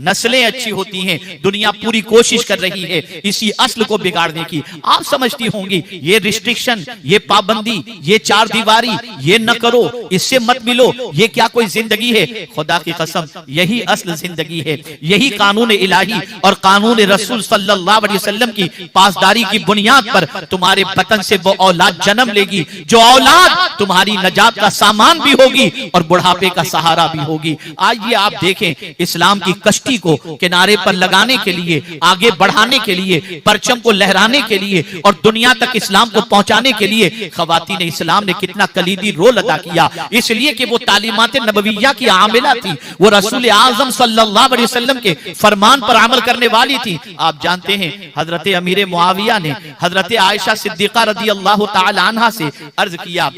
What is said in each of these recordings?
नस्लें अच्छी होती हैं। दुनिया पूरी कोशिश कर रही है इसी असल को बिगाड़ने की। आप समझती होंगी ये रिस्ट्रिक्शन, ये पाबंदी, ये चार दीवारी, ये न करो, इससे मत मिलो, ये क्या कोई जिंदगी है? खुदा की कसम यही असल जिंदगी है। यही कानून इलाही और कानून रसूल सल्लल्लाहु अलैहि वसल्लम की पासदारी की बुनियाद पर तुम्हारे बतन से वो औलाद जन्म लेगी जो औलाद तुम्हारी नजात का सामान भी होगी और बुढ़ापे का सहारा भी होगी। आइए आप देखें, इस्लाम की कश्ती को किनारे पर लगाने के लिए, आगे बढ़ाने के लिए, परचम को लहराने के लिए और दुनिया तक इस्लाम को पहुंचाने के लिए खवातीन इस्लाम ने कितना कलीदी रोल अदा किया। इसलिए कि वो तालीमात नबविया की आमिला थी, वो रसूल आजम सल्लल्लाहु अलैहि वसल्लम के फरमान पर अमल करने वाली थी। आप जानते हैं हजरत अमीर मुआविया ने हजरत आयशा सिद्दीका रदी अल्लाह तआला अन्हा से अर्ज किया,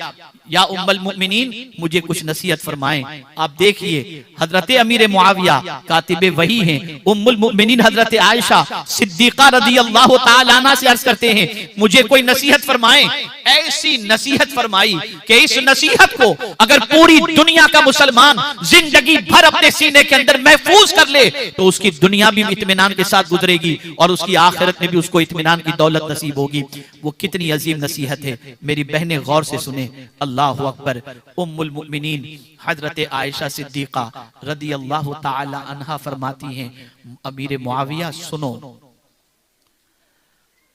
या उम्मुल मोमिनीन मुझे कुछ नसीहत फरमाएं। आप देखिए हजरत अमीर मुआविया कातिबे वही हैं, उम्मुल मोमिनीन हजरत आयशा सिद्दीका रदी अल्लाह तआला अन्हा से अर्ज करते हैं मुझे कोई नसीहत फरमाएं। ऐसी नसीहत फरमाई कि इस नसीहत को अगर पूरी दुनिया का मुसलमान जिंदगी भर अपने सीने के अंदर महफूज कर ले तो उसकी दुनिया भी इत्मीनान के साथ गुजरेगी और उसकी आखिरत में भी उसको इत्मीनान की दौलत नसीब होगी। वो कितनी अजीम नसीहत है, मेरी बहनें गौर से सुने। अल्लाह अकबर। उम्मुल मोमिनीन हजरत आयशा सिद्दीका रदी अल्लाह तआला अन्हा फरमाती हैं, अमीर मुआविया सुनो,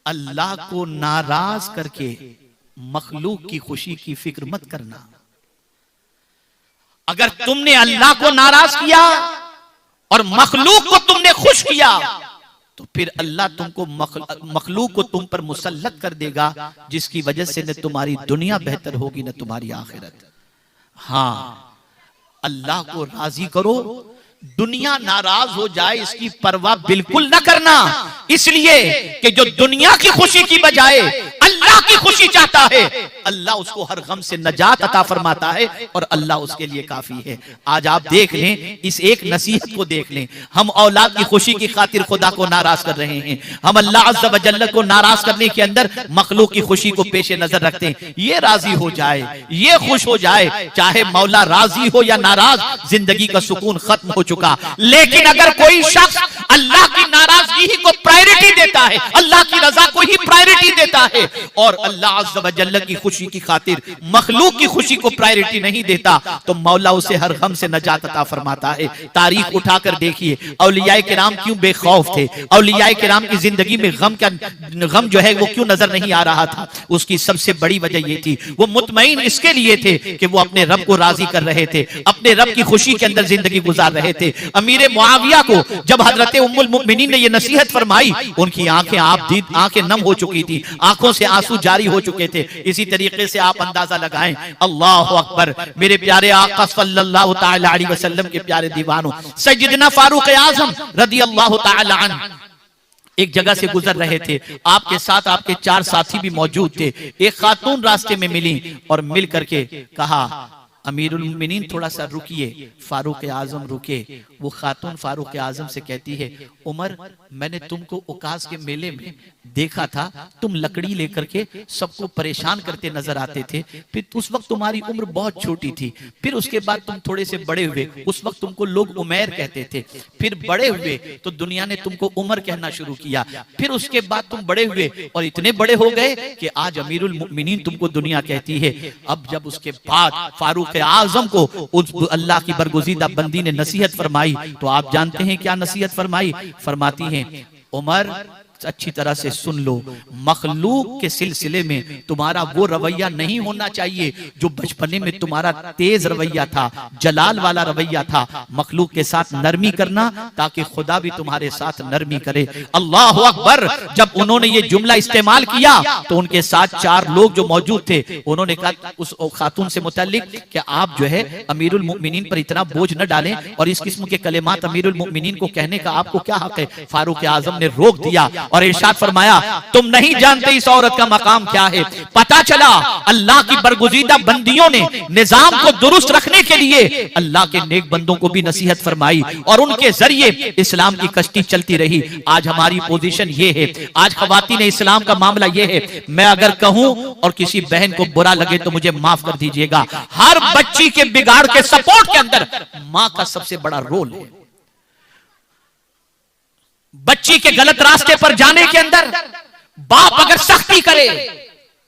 अल्लाह को नाराज करके मखलूक की खुशी की फिक्र मत करना। अगर तुमने अल्लाह को नाराज किया और मखलूक को तुमने खुश किया तो फिर अल्लाह तुमको मखलूक को तुम पर मुसल्लत कर देगा, जिसकी वजह से न तुम्हारी दुनिया बेहतर होगी न तुम्हारी आखिरत। हाँ, अल्लाह को राजी करो, दुनिया नाराज हो जाए इसकी परवाह बिल्कुल न करना, इसलिए कि जो दुनिया की खुशी की बजाय अल्लाह की खुशी चाहता है, अल्लाह उसको हर गम से नजात अता फरमाता है और अल्लाह उसके लिए काफी है। आज आप देख लें, इस एक नसीहत को देख लें, हम औलाद की खुशी की खातिर खुदा को नाराज कर रहे हैं। हम अल्लाह अज़्ज़ व जल्ल को नाराज करने के अंदर मखलूक की खुशी को पेश नजर रखते हैं। ये राजी हो जाए, ये खुश हो जाए, चाहे मौला राजी हो या नाराज, जिंदगी का सुकून खत्म हो चुका। लेकिन अगर कोई शख्स अल्लाह की नाराजगी ही को प्रायोरिटी देता है, अल्लाह की रजा को ही प्रायोरिटी देता है और अल्लाह अज़्ज़ व जल्ल की खुशी की खातिर मखलूक की खुशी को प्रायोरिटी नहीं देता, तो मौला उसे हर गम से नजात अता फरमाता है। तारीख उठाकर देखिए, औलियाए किराम क्यों बेखौफ थे, औलियाए किराम की जिंदगी में गम जो है वो क्यों नजर नहीं आ रहा था? उसकी सबसे बड़ी वजह ये थी, वो मुतमईन इसके लिए थे कि वो अपने रब को राजी कर रहे थे, अपने रब की खुशी के अंदर जिंदगी गुजार रहे थे। अमीर मुआविया को जब हजरत उम्मुल मोमिनीन ने ये नसीहत फरमाई, उनकी आंखें नम हो चुकी थी, आंखों से आंसू जारी हो चुके थे। इसी तरीके से आप अंदाजा लगाएं, अल्लाह अकबर। मेरे प्यारे आका सल्लल्लाहु तआला अलैहि वसल्लम के प्यारे दीवानों, सैयदना फारूक आजम रदी अल्लाह तआला अन्हु एक जगह से गुजर रहे थे, आपके साथ आपके 4 साथी भी मौजूद थे। एक खातून रास्ते में मिली और मिल करके कहा, अमीरुल मोमिनीन थोड़ा सा रुकिए। फारूक आजम रुके। वो खातून फारूक आजम से कहती है, उमर मैंने तुमको उकास के मेले में देखा था, तुम लकड़ी लेकर के सबको परेशान करते नजर आते थे। फिर उस वक्त तुम्हारी उम्र बहुत छोटी थी, फिर उसके बाद तुम थोड़े से बड़े हुए, उस वक्त तुमको लोग उमैर कहते थे, फिर बड़े हुए तो दुनिया ने तुमको उमर कहना शुरू किया, फिर उसके बाद तुम बड़े हुए और इतने बड़े हो गए कि आज अमीरुल मोमिनीन तुमको दुनिया कहती है। अब जब उसके बाद फारूक आजम को उस अल्लाह की बरगुज़ीदा बंदी ने नसीहत फरमाई, तो आप जानते हैं क्या नसीहत फरमाई? फरमाती हैं, उमर अच्छी तरह से सुन लो, मखलूक के सिलसिले में तुम्हारा वो रवैया नहीं होना चाहिए जो बचपने में तुम्हारा तेज रवैया था, जलाल वाला रवैया था। मखलूक के साथ नरमी करना ताकि खुदा भी तुम्हारे साथ नरमी करे। अल्लाह अकबर। जब उन्होंने ये जुमला इस्तेमाल किया तो उनके साथ 4 लोग जो मौजूद थे, उन्होंने कहा उस खातून से मुताल्लिक कि आप जो है अमीरुल मोमिनीन पर इतना बोझ न डालें और इस किस्म के कलेमात अमीरुल मोमिनीन को कहने का आपको क्या हक है? फारूक आजम ने रोक दिया और इरशाद फरमाया, तुम नहीं जानते इस औरत का मकाम क्या है। पता चला अल्लाह की बरगुज़ीदा बंदियों ने निजाम को दुरुस्त रखने के लिए अल्लाह के नेक बंदों को भी नसीहत फरमाई और उनके जरिए इस्लाम की कश्ती चलती रही। आज हमारी पोजीशन ये है, आज खवातीन इस्लाम का मामला ये है। मैं अगर कहूं और किसी बहन को बुरा लगे तो मुझे माफ कर दीजिएगा, हर बच्ची के बिगाड़ के सपोर्ट के अंदर मां का सबसे बड़ा रोल है। बच्ची के गलत रास्ते पर जाने के अंदर बाप अगर सख्ती करे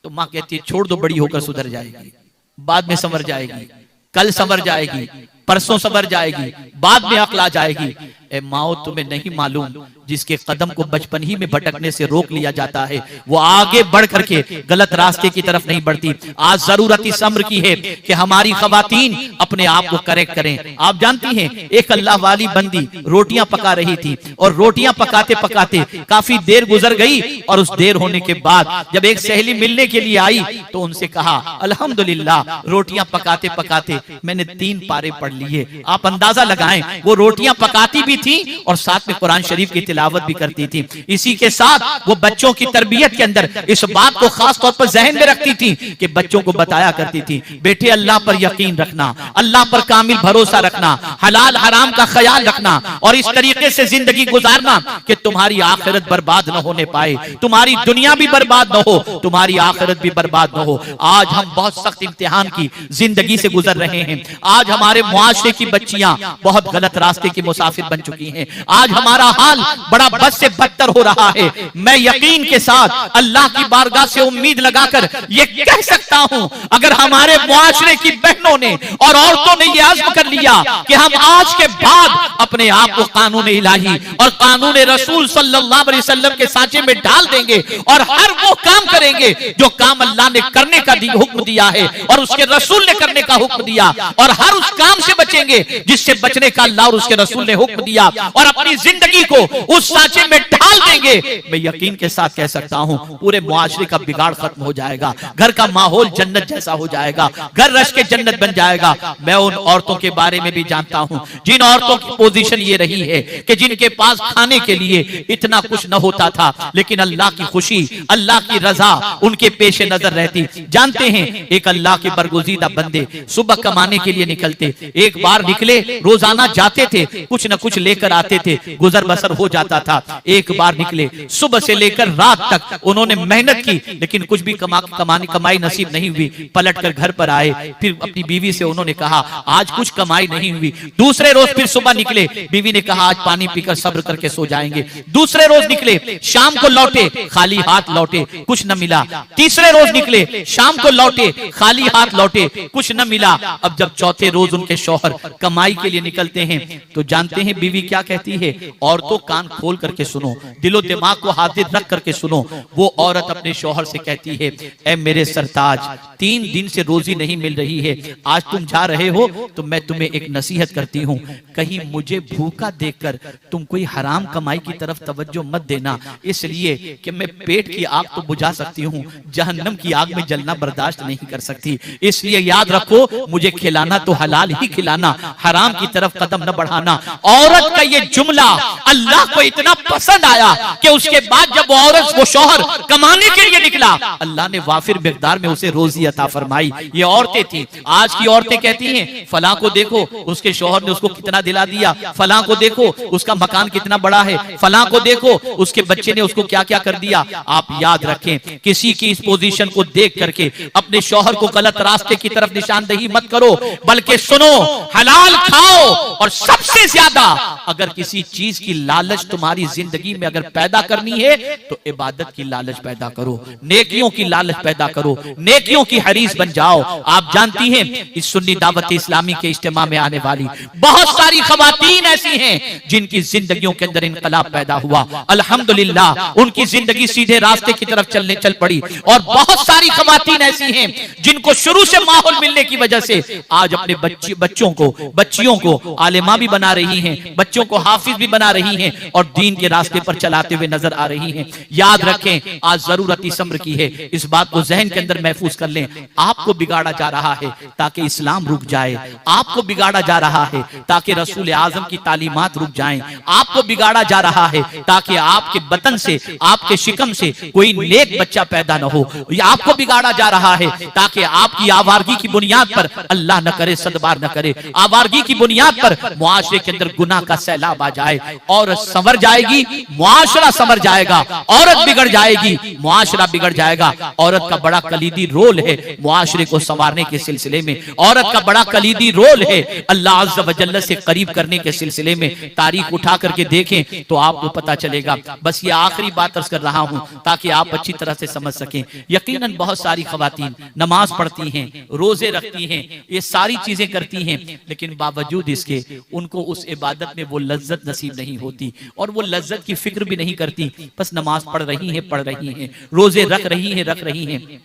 तो मां कहती है छोड़ दो, बड़ी होकर सुधर जाएगी, बाद में संवर जाएगी, कल संवर जाएगी, परसों संवर जाएगी, बाद में अक्ल आ जाएगी। ए माओ, तुम्हें नहीं मालूम जिसके कदम को बचपन ही में भटकने से रोक लिया जाता है वो आगे बढ़ करके गलत रास्ते की तरफ नहीं बढ़ती। आज जरूरत इस अम्र की है कि हमारी खवातीन अपने आप को करेक्ट करें। आप जानती हैं एक अल्लाह वाली बंदी रोटियां पका रही थी और रोटियां पकाते पकाते काफी देर गुजर गई और उस देर होने के बाद जब एक सहेली मिलने के लिए आई तो उनसे कहा अल्हम्दुलिल्लाह रोटियां पकाते पकाते मैंने 3 पारे पढ़ लिए। आप अंदाजा लगाएं वो रोटियां पकाती भी थी और साथ में कुरान शरीफ की तिलावत भी करती थी। इसी के साथ वो बच्चों की तरबियत के अंदर इस बात को खास तौर पर जहन में रखती थी कि बच्चों को बताया करती थी बेटे अल्लाह पर यकीन रखना, अल्लाह पर कामिल भरोसा रखना, हलाल हराम का ख्याल रखना और इस तरीके से जिंदगी गुजारना कि तुम्हारी आखिरत बर्बाद न होने पाए, तुम्हारी दुनिया भी बर्बाद न हो, तुम्हारी आखिरत भी बर्बाद न हो। आज हम बहुत सख्त इम्तिहान की जिंदगी से गुजर रहे हैं। आज हमारे मुआशरे की बच्चियां बहुत गलत रास्ते की मुसाफिर बन चुकी हैं। आज हमारा हाल बड़ा बद से बदतर हो रहा है। मैं यकीन के साथ अल्लाह की बारगाह से उम्मीद लगाकर ये कह सकता हूं अगर हमारे मुआशरे की बहनों ने और औरतों ने ये अज़्म कर लिया कि हम आज के बाद अपने आप को कानून इलाही और कानून रसूल सल्लल्लाहु अलैहि वसल्लम के सांचे में डाल देंगे और हर वो काम करेंगे जो काम अल्लाह ने करने का हुक्म दिया है और उसके रसूल ने करने का हुक्म दिया और हर उस काम से बचेंगे जिससे बचने का अल्लाह और उसके रसूल ने हुक्म दिया और अपनी जिंदगी को उस सांचे में ढाल देंगे, मैं यकीन के साथ कह सकता हूं पूरे मुआशरे का बिगाड़ खत्म हो जाएगा, घर का माहौल जन्नत जैसा हो जाएगा, घर रश के जन्नत बन जाएगा। मैं उन औरतों के बारे में भी जानता हूं जिन औरतों की पोजीशन ये रही है कि जिनके पास खाने के लिए इतना कुछ न होता था लेकिन अल्लाह की खुशी अल्लाह की रजा उनके पेशे नजर रहती। जानते हैं एक अल्लाह के बरगुज़ीदा बंदे सुबह कमाने के लिए निकलते, एक बार निकले रोजाना जाते थे, कुछ न कुछ लेकर आते थे, गुजर बसर हो जाता था। एक बार निकले सुबह से लेकर रात तक उन्होंने मेहनत की लेकिन कुछ भी कमाई नसीब नहीं हुई। पलट कर घर पर आए, फिर अपनी बीवी से उन्होंने कहा आज कुछ कमाई नहीं हुई। दूसरे रोज फिर सुबह निकले, बीवी ने कहा आज पानी पीकर सब्र करके सो जाएंगे। दूसरे रोज निकले, शाम को लौटे, खाली हाथ लौटे, कुछ न मिला। तीसरे रोज निकले, शाम को लौटे, खाली हाथ लौटे, कुछ न मिला। अब जब चौथे रोज उनके शौहर कमाई के लिए निकलते हैं तो जानते हैं बीवी क्या कहती है? औरतों कान खोल करके सुनो, दिलो दिमाग को हाजिर रख करके सुनो। वो औरत अपने शौहर से कहती है ऐ मेरे सरताज 3 दिन से रोजी नहीं मिल रही है, आज तुम जा रहे हो तो मैं तुम्हें एक नसीहत करती हूँ, कहीं मुझे भूखा देखकर तुम कोई हराम कमाई की तरफ तवज्जो मत देना, इसलिए कि मैं पेट की आग तो बुझा सकती हूँ, जहन्नम की आग में जलना बर्दाश्त नहीं कर सकती। इसलिए याद रखो मुझे खिलाना तो हलाल ही खिलाना, हराम की तरफ कदम न बढ़ाना। औरत का ये जुमला अल्लाह को इतना पसंद आया कि उसके बाद जब वो औरत वो शौहर कमाने के लिए निकला अल्लाह ने वाफिर मिकदार में उसे रोजी अता फरमाई। ये औरतें थी। आज की औरतें कहती हैं फलां को देखो उसके शौहर ने उसको कितना दिला दिया, फलां को देखो उसका मकान कितना बड़ा है, फलां को देखो उसके बच्चे ने उसको क्या क्या कर दिया। आप याद रखें किसी की इस पोजीशन को देख करके अपने शौहर को गलत रास्ते की तरफ निशानदेही मत करो, बल्कि सुनो हलाल खाओ और सबसे ज्यादा अगर किसी चीज की लालच तुम्हारी जिंदगी में अगर पैदा करनी है तो इबादत की लालच पैदा करो, नेकियों की लालच पैदा करो, नेकियों की हरीस बन जाओ। आप जानती हैं इस सुन्नी दावत इस्लामी के इज्तिमा में आने वाली बहुत सारी खवातीन ऐसी हैं जिनकी जिंदगियों के अंदर इनकलाब पैदा हुआ, अल्हम्दुलिल्लाह उनकी जिंदगी सीधे रास्ते की तरफ चल पड़ी। और बहुत सारी खवातीन ऐसी हैं जिनको शुरू से माहौल मिलने की वजह से आज अपने बच्चियों को आलिमा भी बना रही हैं, बच्चों को हाफिज भी बना रही हैं और दीन के रास्ते पर चलाते हुए नजर आ रही हैं। याद रखें आज जरूरत इस अम्र की है, इस बात को जहन के अंदर महफूज कर लें। आपको बिगाड़ा जा रहा है ताकि इस्लाम रुक जाए, आपको बिगाड़ा जा रहा है ताकि रसूल आजम की तालीमात रुक जाएं, आपको बिगाड़ा जा रहा है ताकि आपके बतन से आपके शिकम से कोई नेक बच्चा पैदा न हो, आपको बिगाड़ा जा रहा है ताकि आपकी आवारगी की बुनियाद पर अल्लाह न करे सदबार न करे, आवारगी की बुनियाद पर मुआशरे के अंदर गुनाह का सैलाब आ जाए, औरत संवर जाएगी, मुआशरा संवर जाएगा। औरत बिगड़ जाएगी, मुआशरा बिगड़ जाएगा। औरत का बड़ा कलीदी रोल है मुआशरे को संवारने के सिलसिले में। औरत का बड़ा कलीदी रोल है अल्लाह अज़्ज़ व जल्ल से करीब करने के सिलसिले में। तारीख उठा करके देखें तो आपको पता चलेगा। बस ये आखिरी बात अर्ज कर रहा हूं ताकि आप अच्छी तरह से समझ सकें। यकीनन बहुत सारी खवातीन नमाज पढ़ती हैं, रोजे रखती हैं, ये सारी चीजें करती हैं, लेकिन बावजूद इसके उनको उस इबादत में वो लज्जत नसीब नहीं होती और वो लज्जत की फिक्र भी नहीं करती। बस नमाज पढ़ रही हैं, रोजे रख रही हैं,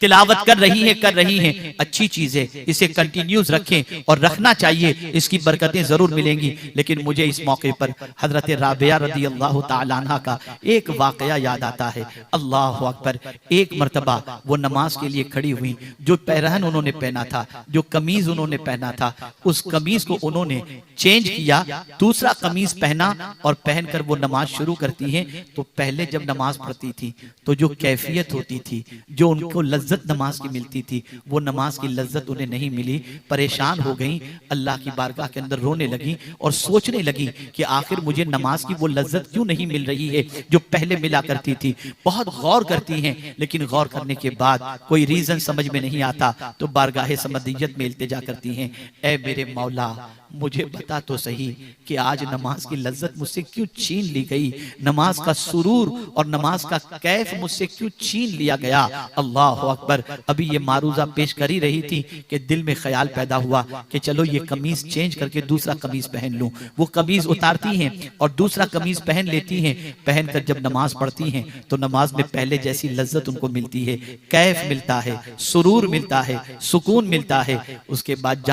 तिलावत कर रही हैं, अच्छी चीज है, इसे कंटिन्यूज रखें और रखना चाहिए, इसकी बरकतें जरूर मिलेंगी। लेकिन मुझे इस मौके पर हजरत राबिया रदी अल्लाह ताला अन्हा का एक वाकया याद आता है। अल्लाह अकबर। एक मर्तबा वो नमाज के लिए खड़ी हुई, जो पहरहन उन्होंने पहना था, जो कमीज उन्होंने पहना था, उस कमीज को उन्होंने चेंज किया, दूसरा कमीज पहना और पहनकर वो नमाज शुरू करती हैं। तो पहले जब नमाज पढ़ती थी तो जो कैफियत होती थी, जो उनको लज्जत नमाज की मिलती थी, वो नमाज की लज्जत उन्हें नहीं मिली। परेशान हो गई, अल्लाह की बारगाह के अंदर रोने लगी और सोचने लगी कि आखिर मुझे नमाज की वो लज्जत क्यों नहीं मिल रही है जो पहले मिला करती थी। बहुत गौर करती हैं, लेकिन गौर करने के बाद कोई रीजन समझ में नहीं आता तो बारगाह समदियत में इल्तिजा करती हैं, ऐ मेरे मौला मुझे बता तो सही कि आज नमाज की लज्जत मुझसे क्यों छीन ली गई, नमाज का सुरूर और नमाज का कैफ मुझसे क्यों छीन लिया गया। अल्लाह अकबर। अभी ये मारूजा पेश कर ही रही थी कि दिल में ख्याल पैदा हुआ कि चलो ये कमीज चेंज करके दूसरा कमीज पहन लूं। वो कमीज उतारती हैं और दूसरा कमीज पहन लेती हैं। पहनकर जब नमाज पढ़ती हैं तो नमाज में पहले जैसी लज्जत उनको मिलती है, कैफ मिलता है, सुरूर मिलता है, सुकून मिलता है। उसके बाद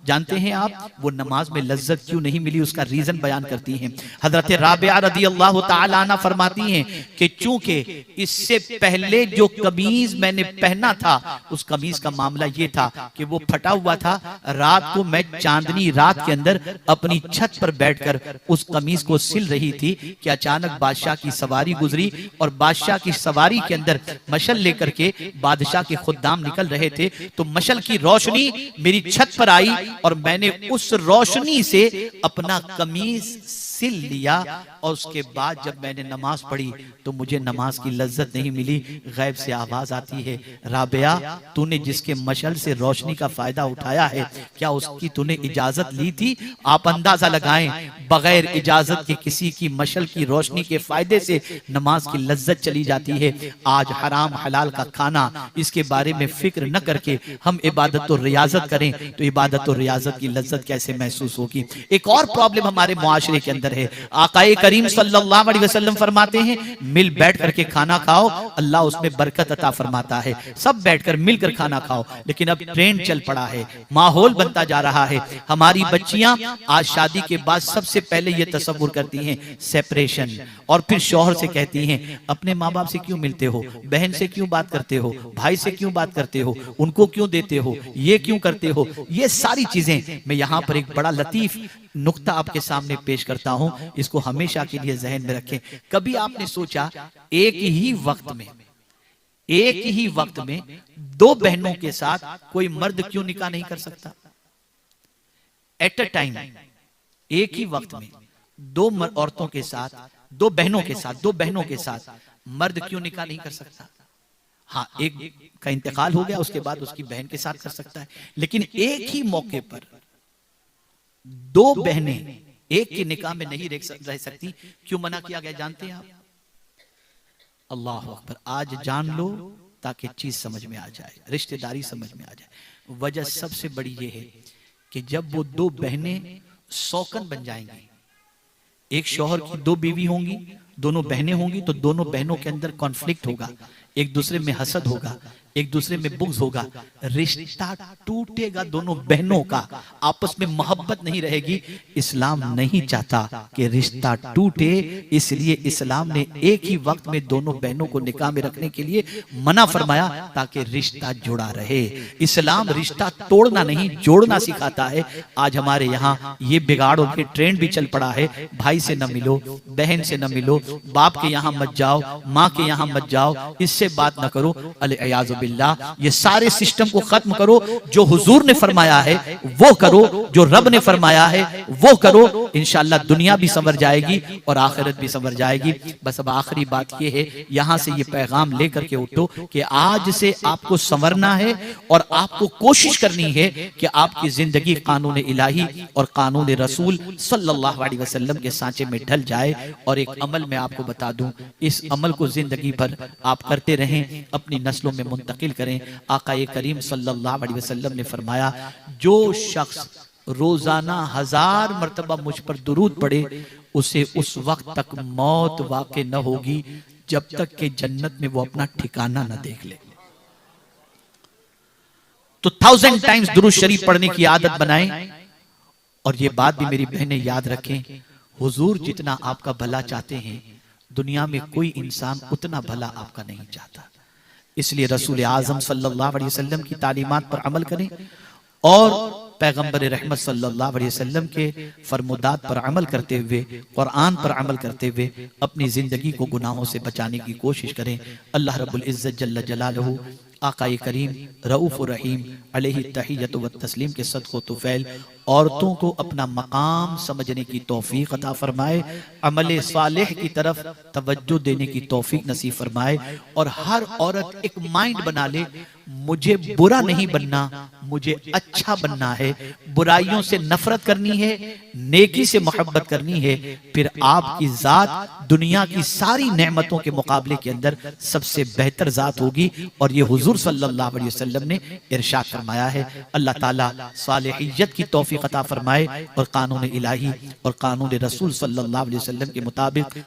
जानते हैं आप वो नमाज में लज्जत क्यों नहीं मिली, उसका रीजन बयान करती हैं। हजरत राबिया रदी अल्लाह ताला अन्हा फरमाती हैं कि चूंकि इससे पहले जो कमीज मैंने पहना था उस कमीज का मामला ये था कि वो फटा हुआ था। रात को मैं चांदनी रात के अंदर अपनी छत पर बैठकर उस कमीज को सिल रही थी कि अचानक बादशाह की सवारी गुजरी और बादशाह की सवारी के अंदर मशल लेकर के बादशाह के खुद्दाम निकल रहे थे। तो मशल की रोशनी मेरी छत पर आई और मैंने उस रोशनी से अपना कमीज सिल लिया और उसके बाद जब मैंने नमाज पढ़ी तो मुझे नमाज की लज्जत नहीं मिली। गैब से आवाज आती है, राबिया तूने जिसके मशल से रोशनी का फायदा उठाया है क्या उसकी तूने इजाजत ली थी? आप अंदाजा लगाएं, बगैर इजाजत के किसी की मशल की रोशनी के फायदे से नमाज की लज्जत चली जाती है। आज हराम हलाल का खाना, इसके बारे में फिक्र न करके हम इबादत और रियाजत करें तो इबादत और रियाजत की लज्जत कैसे महसूस होगी। एक और प्रॉब्लम हमारे मुआशरे के अंदर है। आकाए करीम सल्लल्लाहु अलैहि वसल्लम फरमाते हैं मिल बैठ करके खाना खाओ, अल्लाह उसमें बरकत अता फरमाता है। सब बैठकर मिलकर खाना खाओ, लेकिन अब ट्रेंड चल पड़ा है, माहौल बनता जा रहा है। हमारी बच्चियां आज शादी के बाद सबसे पहले ये तसव्वुर करती हैं सेपरेशन, और फिर शौहर से कहती हैं अपने माँ बाप से क्यों मिलते हो, बहन से क्यों बात करते हो, भाई से क्यों बात करते हो, उनको क्यों देते हो, ये क्यों करते हो। ये सारी चीजें मैं यहाँ पर एक बड़ा लतीफ नुक्ता आपके सामने पेश करता हूं, इसको हमेशा के लिए जहन में रखें। कभी आपने सोचा एक ही वक्त में दो बहनों के साथ कोई मर्द क्यों निकाह नहीं कर सकता? एट अ टाइम, एक ही वक्त में दो औरतों के साथ, दो बहनों के साथ मर्द क्यों निकाह नहीं कर सकता? हाँ, एक का इंतकाल हो गया, उसके बाद उसकी बहन के साथ कर सकता है, लेकिन एक ही मौके पर दो बहनें एक के निकाह में नहीं रह सकती। क्यों मना किया गया जानते हैं आप? अल्लाह अकबर। आज जान लो ताकि चीज समझ में आ जाए, रिश्तेदारी समझ में आ जाए। वजह सबसे बड़ी ये है कि जब वो दो बहनें सौकन बन जाएंगी, एक शौहर की दो बीवी होंगी, दोनों बहनें होंगी, तो दोनों बहनों के अंदर कॉन्फ्लिक्ट होगा, एक दूसरे में हसद होगा, एक दूसरे में बुग़्ज़ होगा, रिश्ता टूटेगा दोनों बहनों का, आपस में मोहब्बत नहीं रहेगी। इस्लाम नहीं चाहता कि रिश्ता टूटे, इसलिए इस्लाम ने एक ही वक्त में दोनों बहनों को निकाह में रखने के लिए मना फरमाया ताकि रिश्ता जुड़ा रहे। इस्लाम रिश्ता तोड़ना नहीं जोड़ना सिखाता है। आज हमारे यहाँ ये बिगाड़ और फिर ट्रेंड भी चल पड़ा है, भाई से न मिलो, बहन से न मिलो, बाप के यहाँ मत जाओ, माँ के यहाँ मत जाओ, इससे बात न करो। अल-इयाज़ु बिल्लाह। ये सारे सिस्टम को खत्म करो, जो हुजूर ने फरमाया है वो करो, जो रब ने फरमाया है वो करो, इंशाअल्लाह दुनिया भी संवर जाएगी और आखिरत भी संवर जाएगी। बस अब आखिरी बात ये है, यहां से ये पैगाम लेकर के उठो कि आज से आपको संवरना है और आपको कोशिश करनी है कि आपकी जिंदगी कानून इलाही और कानून रसूल सल्लल्लाहु अलैहि वसल्लम के सांचे में ढल जाए। और एक अमल मैं आपको बता दूं, इस अमल को जिंदगी भर आप करते रहें, अपनी नस्लों में मुंतकिल करें। आका करीम सल्लल्लाहु अलैहि वसल्लम ने फरमाया, जो शख्स रोजाना 1000 मर्तबा मुझ पर दुरूद पढ़े, उसे उस वक्त तक मौत वाक़े न होगी जब तक कि जन्नत में वो अपना ठिकाना न देख ले। तो 1000 टाइम्स दुरूद शरीफ पढ़ने की आदत बनाएं। और ये बात भी मेरी बहनें याद रखें, हुजूर जितना आपका भला चाहते हैं, दुनिया में कोई इंसान उतना भला आपका नहीं चाहता। इसलिए रसूल आजम सल्लल्लाहु अलैहि वसल्लम की तालीमात पर अमल करें और पैगंबर रहमत सल्लल्लाहु अलैहि वसल्लम के फरमुदात पर अमल करते हुए, कुरान पर अमल करते हुए अपनी जिंदगी को गुनाहों से बचाने की कोशिश करें। अल्लाह रब्बुल इज्जत जल्ल जलालहू आकाए करीम रऊफ रहीम अलैहि तहियत व तस्लीम के सदक़ो तुफ़ैल औरतों को अपना मकाम समझने की तौफीक अता फरमाए, अमल सालेह की तरफ तवज्जो देने की तौफीक नसीब फरमाए। और हर औरत एक माइंड बना ले, मुझे बुरा नहीं बनना, मुझे अच्छा बनना है, बुराइयों से नफरत करनी है, नेकी से मोहब्बत करनी है। फिर आपकी जात दुनिया की सारी नेमतों के मुकाबले के अंदर सबसे बेहतर जात होगी। और ये हुजूर सल्लल्लाहु अलैहि वसल्लम ने इरशाद फरमाया है। अल्लाह ताला सालिहियत की तौफीक अता फरमाए और कानून इलाही और कानून रसूल सल्लल्लाहु अलैहि वसल्लम के मुताबिक